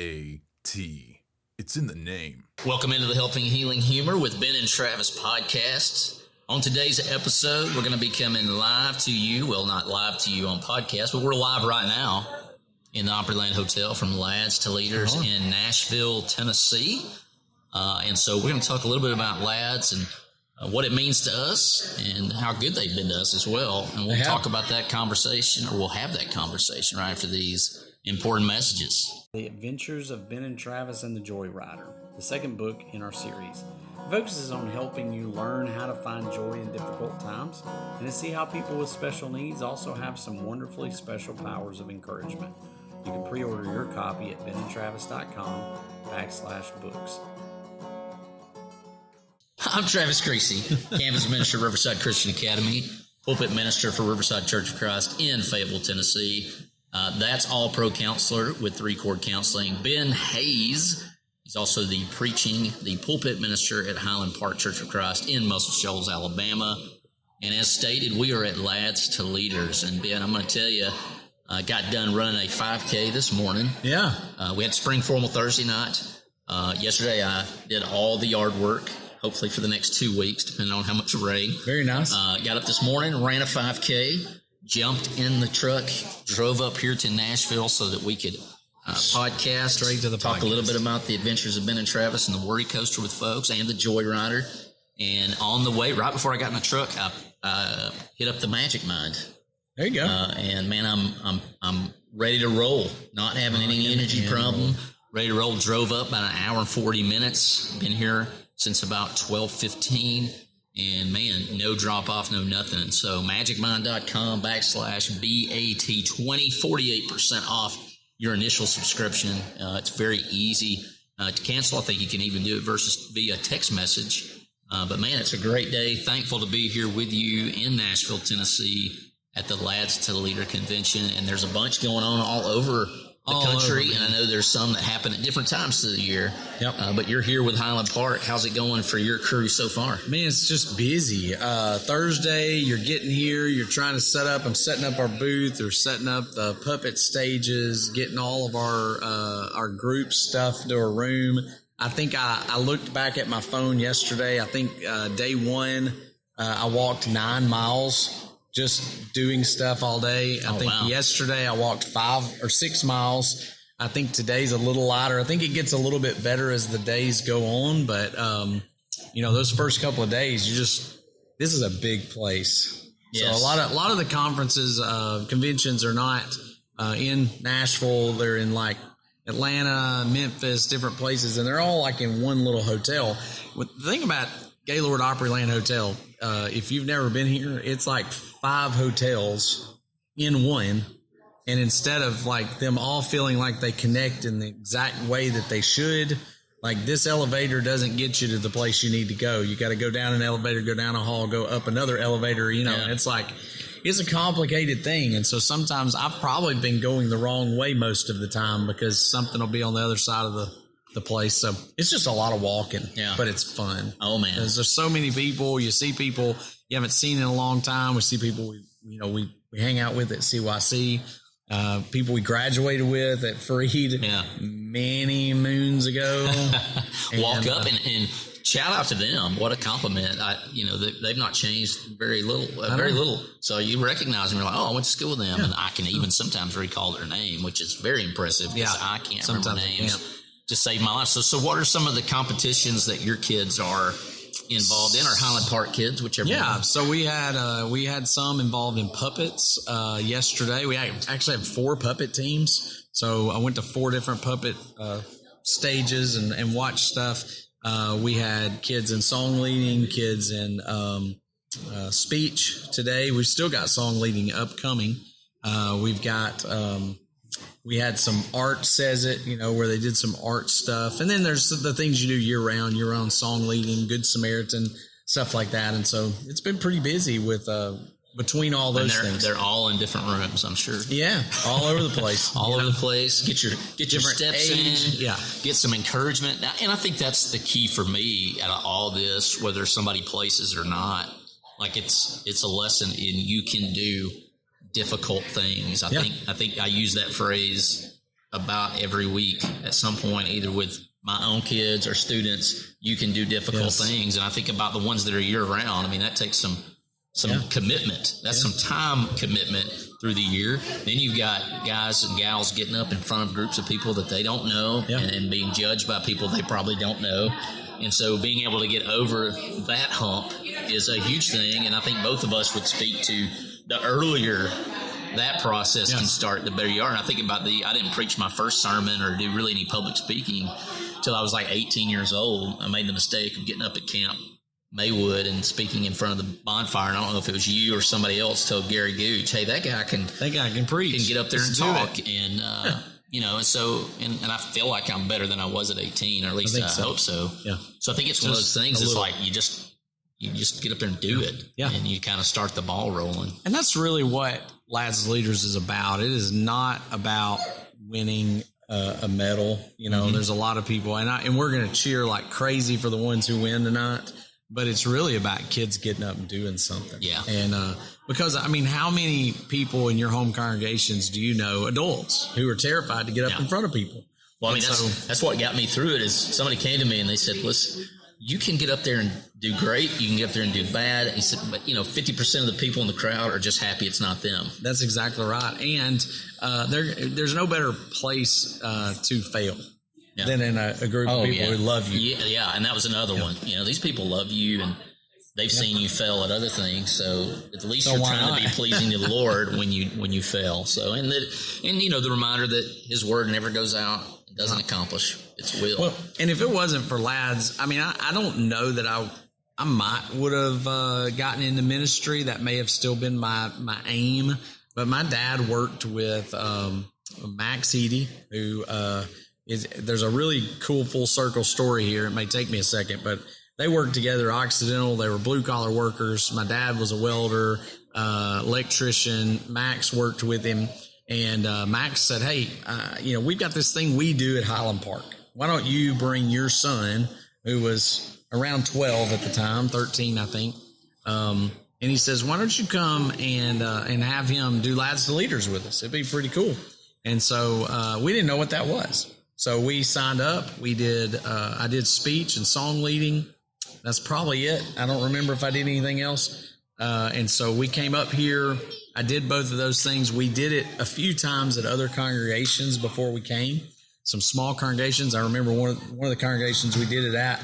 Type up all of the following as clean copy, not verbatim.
B-A-T. It's in the name. Welcome into the Helping Healing Humor with Ben and Travis podcast. On today's episode, we're going to be coming live to you. Well, not live to you on podcast, but we're live right now in the Opryland Hotel from Lads to Leaders in Nashville, Tennessee. And so we're going to talk a little bit about Lads and what it means to us and how good they've been to us as well. And we'll talk about that conversation, or we'll have that conversation right after these important messages. The Adventures of Ben and Travis and the Joy Rider, the second book in our series. It focuses on helping you learn how to find joy in difficult times and to see how people with special needs also have some wonderfully special powers of encouragement. You can pre-order your copy at benandtravis.com/books. I'm Travis Creasy, campus minister at Riverside Christian Academy, pulpit minister for Riverside Church of Christ in Fayetteville, Tennessee. That's all-pro counselor with 3-Chord Counseling. Ben Hayes, he's also the pulpit minister at Highland Park Church of Christ in Muscle Shoals, Alabama. And as stated, we are at Lads to Leaders. And Ben, I'm going to tell you, I got done running a 5K this morning. Yeah. We had spring formal Thursday night. Yesterday, I did all the yard work, hopefully for the next 2 weeks, depending on how much rain. Very nice. Got up this morning, ran a 5K, jumped in the truck, drove up here to Nashville so that we could podcast, straight to the talk podcast. A little bit about the adventures of Ben and Travis and the Worry Coaster with folks and the Joy Rider. And on the way, right before I got in the truck, I hit up the Magic Mind. There you go. And man, I'm ready to roll. Not having any energy problem. Ready to roll. Drove up about an hour and 40 minutes. Been here since about 12:15. And man, no drop off, no nothing. So magicmind.com/BAT20, 48% off your initial subscription. It's very easy to cancel. I think you can even do it via text message. But man, it's a great day. Thankful to be here with you in Nashville, Tennessee at the Lads to Leader convention. And there's a bunch going on all over the country, and I know there's some that happen at different times of the year. Yep. But you're here with Highland Park. How's it going for your crew so far? Man, it's just busy. Thursday, you're getting here. You're trying to set up. I'm setting up our booth. We're setting up the puppet stages, getting all of our group stuff to a room. I think I looked back at my phone yesterday. I think day one, I walked 9 miles. Just doing stuff all day. I think yesterday I walked 5 or 6 miles. I think today's a little lighter. I think it gets a little bit better as the days go on. But, those first couple of days, this is a big place. Yes. So a lot of the conferences, conventions are not in Nashville. They're in like Atlanta, Memphis, different places. And they're all like in one little hotel. The thing about Gaylord Opryland Hotel, if you've never been here, it's like 5 hotels in one. And instead of like them all feeling like they connect in the exact way that they should, like this elevator doesn't get you to the place you need to go. You got to go down an elevator, go down a hall, go up another elevator, and it's like, it's a complicated thing. And so sometimes I've probably been going the wrong way most of the time because something will be on the other side of the place. So it's just a lot of walking, but it's fun. Oh man. There's so many people. You see people you haven't seen in a long time. We see people we hang out with at CYC, people we graduated with at Freed many moons ago. Walk up and shout out to them. What a compliment. They've not changed very little. So you recognize them. You're like, oh, I went to school with them. And I can even sometimes recall their name, which is very impressive because I can't remember names. To save my life. So what are some of the competitions that your kids are involved in, or Highland Park kids, whichever? Yeah, so we had some involved in puppets yesterday. We actually have 4 puppet teams. So I went to 4 different puppet stages and watched stuff. We had kids in song leading, kids in speech today. We've still got song leading upcoming. We've got we had some art says it, where they did some art stuff. And then there's the things you do year round song leading, Good Samaritan, stuff like that. And so it's been pretty busy with between all those things. They're all in different rooms, I'm sure. Yeah, all over the place. All over the place. Get your steps age. in. Yeah. Get some encouragement. And I think that's the key for me out of all this, whether somebody places or not. Like it's a lesson in you can do difficult things. I think I use that phrase about every week at some point, either with my own kids or students, you can do difficult things. And I think about the ones that are year round. I mean, that takes some commitment. That's some time commitment through the year. Then you've got guys and gals getting up in front of groups of people that they don't know and being judged by people they probably don't know. And so being able to get over that hump is a huge thing. And I think both of us would speak to the earlier that process can start, the better you are. And I think about I didn't preach my first sermon or do really any public speaking till I was like 18 years old. I made the mistake of getting up at Camp Maywood and speaking in front of the bonfire. And I don't know if it was you or somebody else told Gary Gooch, hey, that guy can preach, can get up there and talk. And, you know, and so, and I feel like I'm better than I was at 18, or at least I hope so. Yeah. So I think it's one of those things. It's like you just get up there and do it. Yeah. And you kind of start the ball rolling. And that's really what Lads Leaders is about. It is not about winning a medal. You know, there's a lot of people, and we're going to cheer like crazy for the ones who win tonight. But it's really about kids getting up and doing something. Yeah. And because, I mean, how many people in your home congregations do you know, adults, who are terrified to get up in front of people? Well, I mean, that's what got me through it is somebody came to me and they said, listen, you can get up there and do great. You can get up there and do bad. He said, but, 50% of the people in the crowd are just happy it's not them. That's exactly right. And there's no better place to fail than in a group of people who love you. Yeah, and that was another one. You know, these people love you, and they've seen you fail at other things. So at least you're trying to be pleasing to the Lord when you fail. So and the reminder that His word never goes out and doesn't accomplish its will. Well, and if it wasn't for Lads, I mean, I don't know that I would have gotten into ministry. That may have still been my aim. But my dad worked with Max Eady, who there's a really cool full circle story here. It may take me a second, but they worked together Occidental. They were blue collar workers. My dad was a welder, electrician. Max worked with him, and Max said, hey, we've got this thing we do at Highland Park. Why don't you bring your son, who was around 12 at the time, 13, I think. And he says, why don't you come and have him do Lads to Leaders with us? It'd be pretty cool. And so we didn't know what that was. So we signed up. I did speech and song leading. That's probably it. I don't remember if I did anything else. And so we came up here. I did both of those things. We did it a few times at other congregations before we came. Some small congregations. I remember one of the congregations we did it at,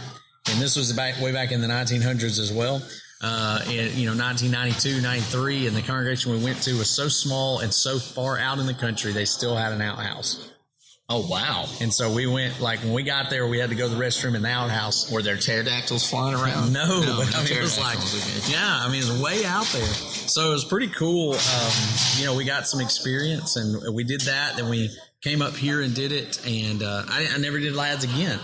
and this was way back in the 1900s as well. In 1992, 93, and the congregation we went to was so small and so far out in the country, they still had an outhouse. Oh, wow. And so we went, like, when we got there, we had to go to the restroom in the outhouse. Were there pterodactyls flying around? No, but I mean, it was like, it was way out there. So it was pretty cool. We got some experience, and we did that. Then we came up here and did it, and I never did Lads again.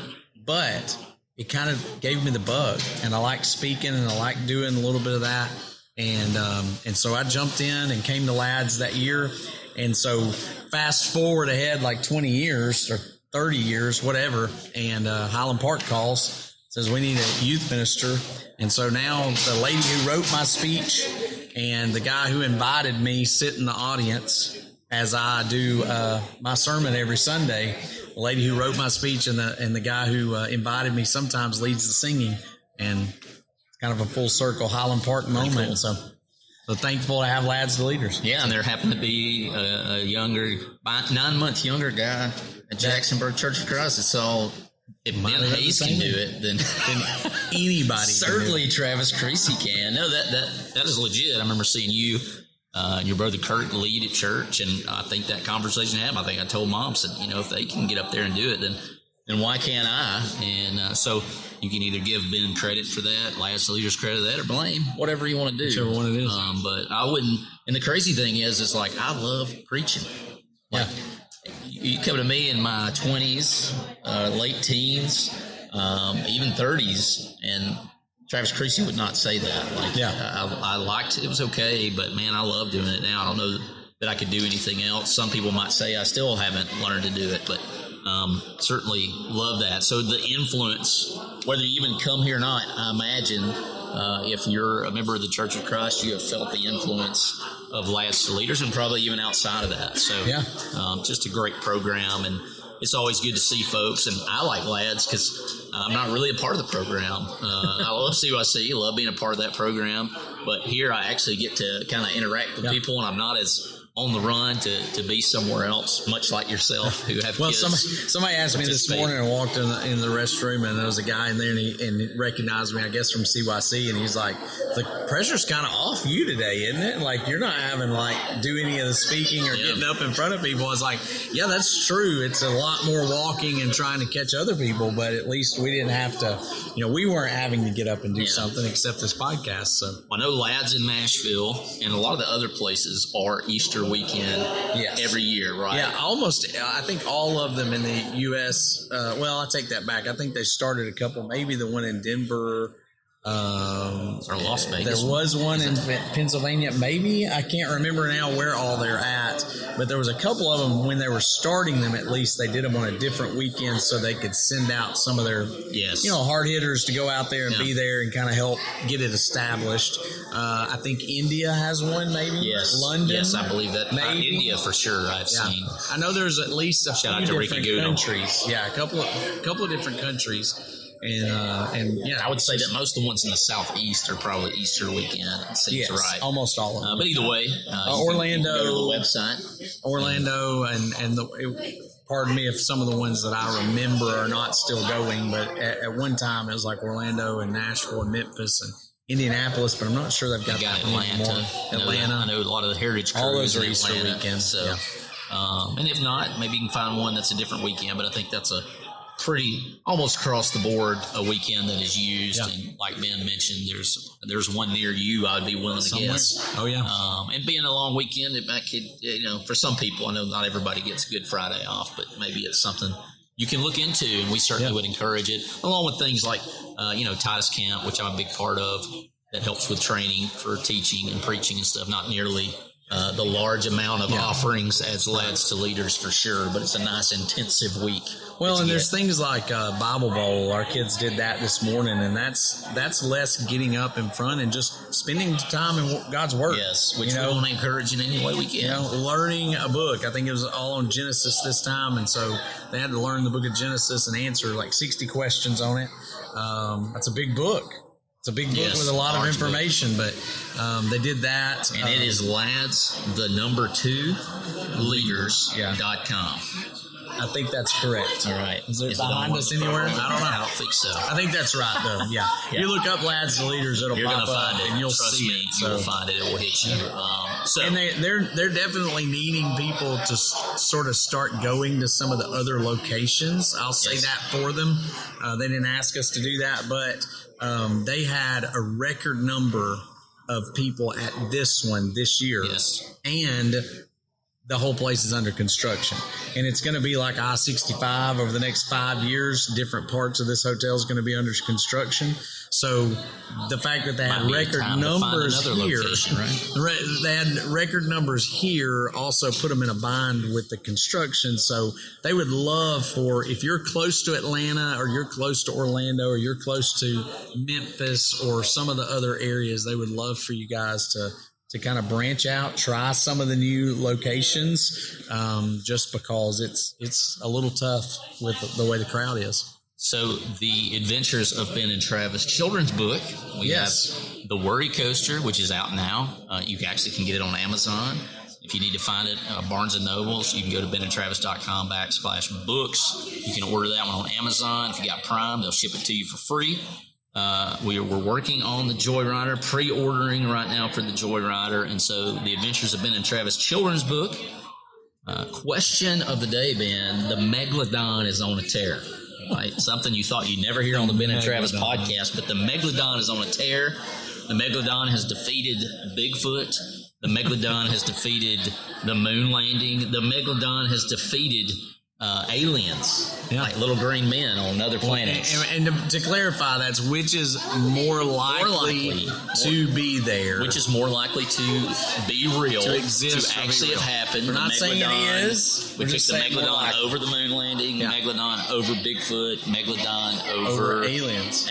But it kind of gave me the bug, and I like speaking, and I like doing a little bit of that. And so I jumped in and came to Lads that year. And so fast forward ahead like 20 years or 30 years, whatever, and Highland Park calls, says we need a youth minister. And so now the lady who wrote my speech and the guy who invited me sit in the audience as I do my sermon every Sunday. The lady who wrote my speech and the guy who invited me sometimes leads the singing, and it's kind of a full circle Highland Park moment. Cool. So thankful to have Lads to Leaders. Yeah, and there happened to be a 9-month younger guy at Jacksonburg Church of Christ. So if Ben Hayes can do it, then anybody certainly Travis Creasy can. No, that is legit. I remember seeing you and your brother Kurt lead at church, and I think that conversation happened. I think I told Mom, said, if they can get up there and do it, then why can't I? And so you can either give Ben credit for that, Lads to Leaders credit for that, or blame, whatever you want to do. Whichever one it is. But I wouldn't. And the crazy thing is like I love preaching. Like, you come to me in my 20s, late teens, even 30s, and Travis Creasy would not say that. I liked it. It was okay, but man, I love doing it now. I don't know that I could do anything else. Some people might say I still haven't learned to do it, but certainly love that. So the influence, whether you even come here or not, I imagine if you're a member of the Church of Christ, you have felt the influence of Lads to Leaders, and probably even outside of that. So just a great program, and it's always good to see folks. And I like Lads because I'm not really a part of the program. I love CYC, love being a part of that program, but here I actually get to kind of interact with people, and I'm not as on the run to be somewhere else, much like yourself who have kids. Somebody asked me this morning, I walked in the restroom, and there was a guy in there, and he recognized me, I guess, from CYC, and he's like, the pressure's kind of off you today, isn't it? Like, you're not having, do any of the speaking or getting up in front of people. I was like, yeah, that's true. It's a lot more walking and trying to catch other people, but at least we didn't have to, we weren't having to get up and do something except this podcast. So I know Lads in Nashville and a lot of the other places are Easter weekend every year, right? Yeah, almost. I think all of them in the U.S. Well, I take that back. I think they started a couple. Maybe the one in Denver. Or Las Vegas. There was one in Pennsylvania. Maybe. I can't remember now where all they're at. But there was a couple of them when they were starting them, at least. They did them on a different weekend so they could send out some of their hard hitters to go out there and be there and kind of help get it established. I think India has one, maybe. Yes. London. Yes, I believe that. Maybe. India for sure. I've seen. I know there's at least a Shout few out to different Ricky Goodall. countries. Yeah, a couple of different countries. And I would say that most of the ones in the Southeast are probably Easter weekend. It seems right. Almost all of them. But either way, Orlando, you can go to the website. Orlando, pardon me if some of the ones that I remember are not still going, but at one time it was like Orlando and Nashville and Memphis and Indianapolis, but I'm not sure they've got that anymore. Atlanta. I know a lot of the Heritage Crews. All those are in Easter Atlanta, weekends. So, and if not, maybe you can find one that's a different weekend, but I think that's a pretty almost across the board a weekend that is used. And like Ben mentioned, there's one near you I would be willing to guess. Oh yeah. And being a long weekend, it could, for some people, I know not everybody gets Good Friday off, but maybe it's something you can look into, and we certainly would encourage it, along with things like Titus Camp, which I'm a big part of, that helps with training for teaching and preaching and stuff. Not nearly the large amount of offerings as Lads to Leaders for sure, but it's a nice intensive week. Well, and there's things like Bible Bowl. Our kids did that this morning, and that's less getting up in front and just spending time in God's Word. Yes, which we want to encourage in any way we can. Learning a book. I think it was all on Genesis this time, and so they had to learn the book of Genesis and answer 60 questions on it. That's a big book. It's a big book with a lot of information, but they did that. And it is Lads, the number 2, leaders.com. I think that's correct. All right. Is it behind us anywhere? I don't know. I don't think so. I think that's right, though. Yeah. You look up Lads to Leaders, it'll pop up, and you'll see it. So. You'll find it. It will hit you. And they're definitely needing people to sort of start going to some of the other locations. I'll say that for them. They didn't ask us to do that, but they had a record number of people at this one this year. Yes. And the whole place is under construction. And it's going to be like I-65 over the next 5 years. Different parts of this hotel is going to be under construction. So the fact that they had record numbers here, they had record numbers here, also put them in a bind with the construction. So they would love if you're close to Atlanta or you're close to Orlando or you're close to Memphis or some of the other areas, they would love for you guys to kind of branch out, try some of the new locations, just because it's a little tough with the way the crowd is. So the Adventures of Ben and Travis children's book, we have The Worry Coaster, which is out now. You actually can get it on Amazon. If you need to find it, Barnes & Nobles, you can go to benandtravis.com/books. You can order that one on Amazon. If you got Prime, they'll ship it to you for free. We're working on the Joyrider, pre-ordering right now for the Joyrider. And so the Adventures of Ben and Travis children's book. Question of the day, Ben. The Megladon is on a tear. Right? Something you thought you'd never hear on the Ben and Travis podcast, but the Megladon is on a tear. The Megladon has defeated Bigfoot. The Megladon has defeated the moon landing. The Megladon has defeated aliens, like little green men on other planets. And to clarify, that's which is more likely to be there. Which is more likely to be real, to exist, to actually have happened. We're not saying it is. We took the Megladon over the moon landing, Megladon over Bigfoot, Megalodon over aliens.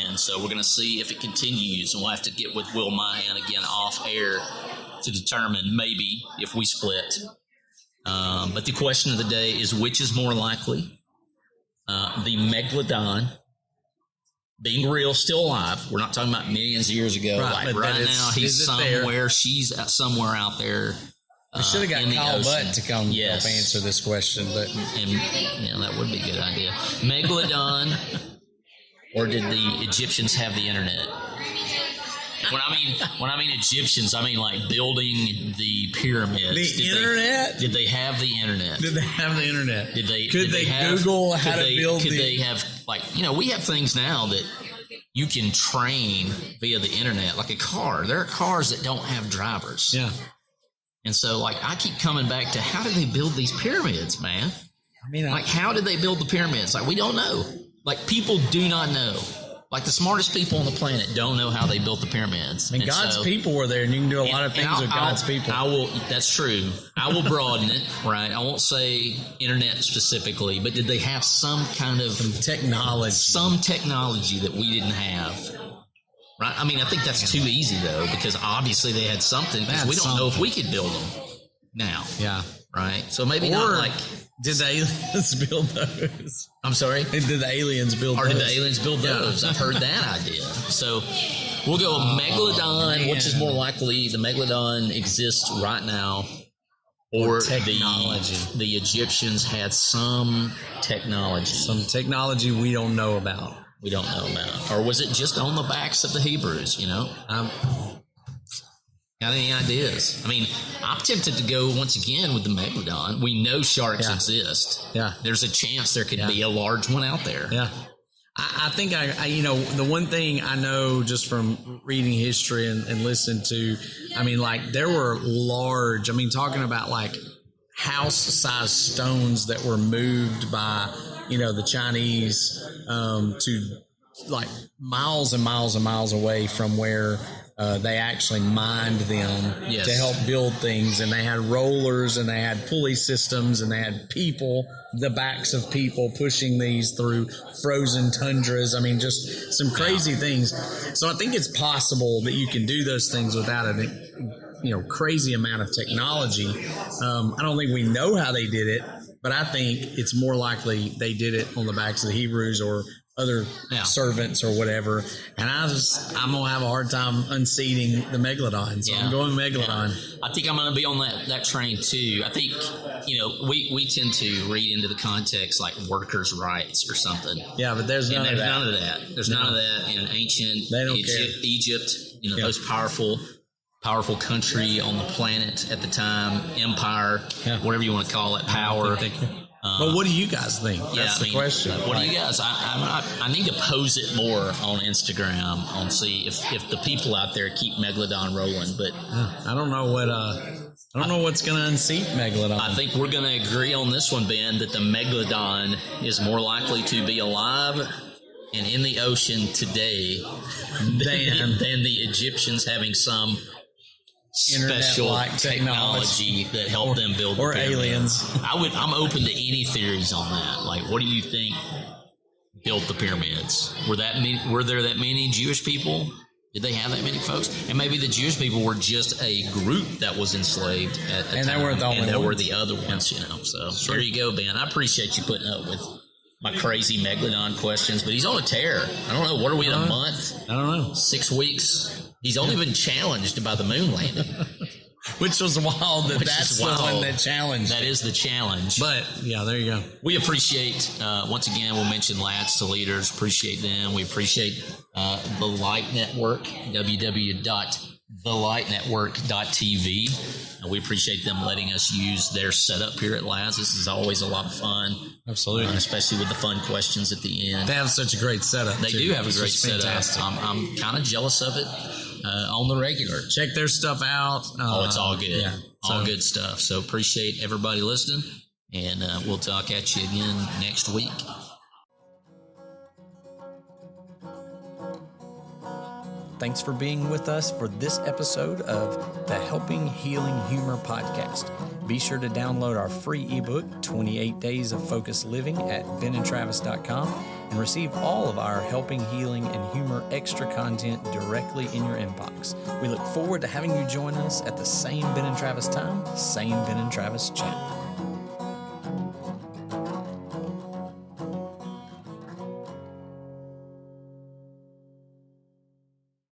And so we're going to see if it continues, and we'll have to get with Will Mahan again off air to determine maybe if we split. But the question of the day is, which is more likely? The Megladon being real, still alive. We're not talking about millions of years ago. Right now, he's somewhere. She's somewhere out there. We should have got Kyle Butt to come help answer this question, but that would be a good idea. Megalodon, or did the Egyptians have the internet? When I mean Egyptians, I mean like building the pyramids. Did they have the internet? Did they have the internet? Could they Google how to build? Could they have, like, we have things now that you can train via the internet, like a car. There are cars that don't have drivers. Yeah. And so, like, I keep coming back to, how did they build these pyramids, man? How did they build the pyramids? Like, we don't know. Like, people do not know. Like, the smartest people on the planet don't know how they built the pyramids. And God's people were there, and you can do a lot of things with God's people. That's true. I will broaden it, right? I won't say internet specifically, but did they have some kind of technology? Some technology that we didn't have. Right? I mean, I think that's too easy, though, because obviously they had something, because we don't know if we could build them now. Yeah. Right? So maybe not like... Did the aliens build those? I'm sorry? Did the aliens build those? Or did the aliens build those? I've heard that idea. So we'll go Megalodon, which is more likely the Megalodon exists right now, or technology. The Egyptians had some technology. Some technology we don't know about. Or was it just on the backs of the Hebrews, Got any ideas? I mean, I'm tempted to go once again with the Megalodon. We know sharks exist. Yeah. There's a chance there could be a large one out there. Yeah. I think the one thing I know just from reading history and listening to, there were large, talking about like house-sized stones that were moved by, the Chinese to like miles and miles and miles away from where they actually mined them to help build things. And they had rollers and they had pulley systems and they had people, the backs of people pushing these through frozen tundras. Just some crazy things. So I think it's possible that you can do those things without a crazy amount of technology. I don't think we know how they did it, but I think it's more likely they did it on the backs of the Hebrews or other servants or whatever. And I'm going to have a hard time unseating the Megalodon. So I'm going Megalodon. Yeah. I think I'm going to be on that train too. I think, we tend to read into the context like workers' rights or something. Yeah, but there's none of that. There's none of that in ancient Egypt, the most powerful country on the planet at the time, empire, whatever you want to call it, power. But what do you guys think? That's the question. What do you guys? I need to pose it more on Instagram see if the people out there keep Megalodon rolling. But I don't know what's going to unseat Megalodon. I think we're going to agree on this one, Ben, that the Megalodon is more likely to be alive and in the ocean today than the Egyptians having some special technology that helped them build or the aliens. I'm open to any theories on that. Like, what do you think built the pyramids? Were there that many Jewish people? Did they have that many folks? And maybe the Jewish people were just a group that was enslaved at the time. They weren't the only ones. And there were the other ones, So there you go, Ben. I appreciate you putting up with my crazy Megalodon questions, but he's on a tear. I don't know. What are we in a month? I don't know. 6 weeks? He's only been challenged by the moon landing. Which was wild that's the one that challenged. That is the challenge. But, there you go. We appreciate, once again, we'll mention Lads to Leaders. Appreciate them. We appreciate the Light Network, www.thelightnetwork.tv. We appreciate them letting us use their setup here at Lads. This is always a lot of fun. Absolutely. Especially with the fun questions at the end. They have such a great setup. They do have a great setup. Fantastic. I'm kind of jealous of it. On the regular. Check their stuff out. It's all good. Yeah, all good stuff. So appreciate everybody listening. And we'll talk at you again next week. Thanks for being with us for this episode of the Helping Healing Humor podcast. Be sure to download our free ebook, 28 Days of Focused Living, at benandtravis.com and receive all of our Helping Healing and Humor extra content directly in your inbox. We look forward to having you join us at the same Ben and Travis time, same Ben and Travis channel.